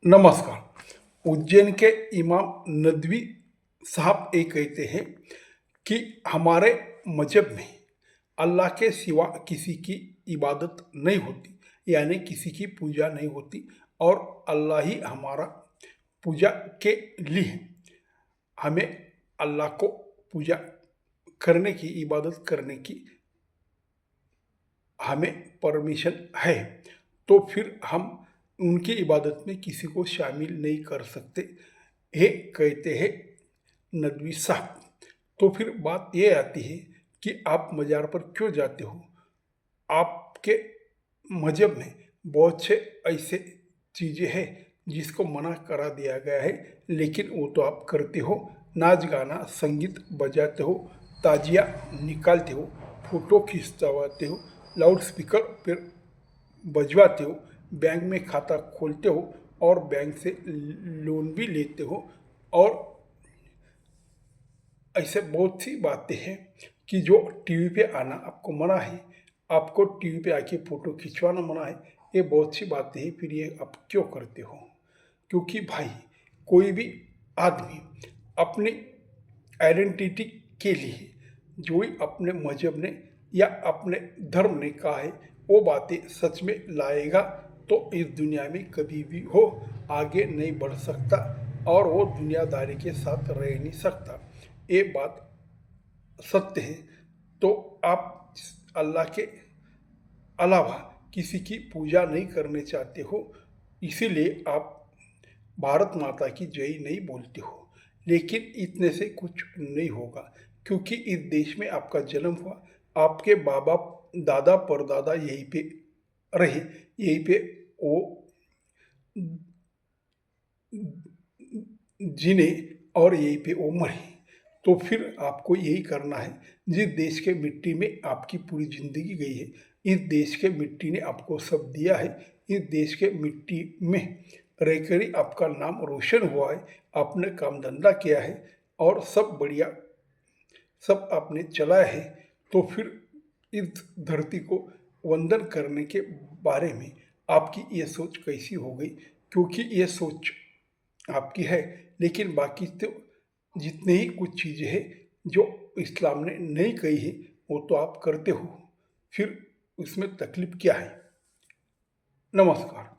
नमस्कार। उज्जैन के इमाम नदवी साहब ये कहते हैं कि हमारे मजहब में अल्लाह के सिवा किसी की इबादत नहीं होती, यानी किसी की पूजा नहीं होती और अल्लाह ही हमारा पूजा के लिए हमें अल्लाह को पूजा करने की, इबादत करने की हमें परमिशन है। तो फिर हम उनकी इबादत में किसी को शामिल नहीं कर सकते, ये कहते हैं नदवी साहब। तो फिर बात ये आती है कि आप मज़ार पर क्यों जाते हो। आपके मजहब में बहुत से ऐसे चीज़ें हैं जिसको मना करा दिया गया है, लेकिन वो तो आप करते हो। नाच गाना, संगीत बजाते हो, ताजिया निकालते हो, फोटो खिंचवाते हो, लाउड स्पीकर पर बजवाते हो, बैंक में खाता खोलते हो और बैंक से लोन भी लेते हो। और ऐसे बहुत सी बातें हैं कि जो टीवी पे आना आपको मना है, आपको टीवी पे आके फ़ोटो खिंचवाना मना है। ये बहुत सी बातें हैं, फिर ये आप क्यों करते हो। क्योंकि भाई, कोई भी आदमी अपनी आइडेंटिटी के लिए जो ही अपने मजहब ने या अपने धर्म ने कहा है वो बातें सच में लाएगा तो इस दुनिया में कभी भी हो आगे नहीं बढ़ सकता और वो दुनियादारी के साथ रह नहीं सकता। ये बात सत्य है। तो आप अल्लाह के अलावा किसी की पूजा नहीं करने चाहते हो, इसीलिए आप भारत माता की जय नहीं बोलते हो। लेकिन इतने से कुछ नहीं होगा, क्योंकि इस देश में आपका जन्म हुआ, आपके बाबा दादा परदादा यहीं पे रहे, यहीं पे वो जीने और यहीं पे वो मरे। तो फिर आपको यही करना है। जिस देश के मिट्टी में आपकी पूरी जिंदगी गई है, इस देश के मिट्टी ने आपको सब दिया है, इस देश के मिट्टी में रहकर ही आपका नाम रोशन हुआ है, आपने काम धंधा किया है और सब बढ़िया सब आपने चलाया है। तो फिर इस धरती को वंदन करने के बारे में आपकी ये सोच कैसी हो गई। क्योंकि ये सोच आपकी है, लेकिन बाकी तो जितने ही कुछ चीज़ें हैं जो इस्लाम ने नहीं कही है वो तो आप करते हो। फिर उसमें तकलीफ क्या है। नमस्कार।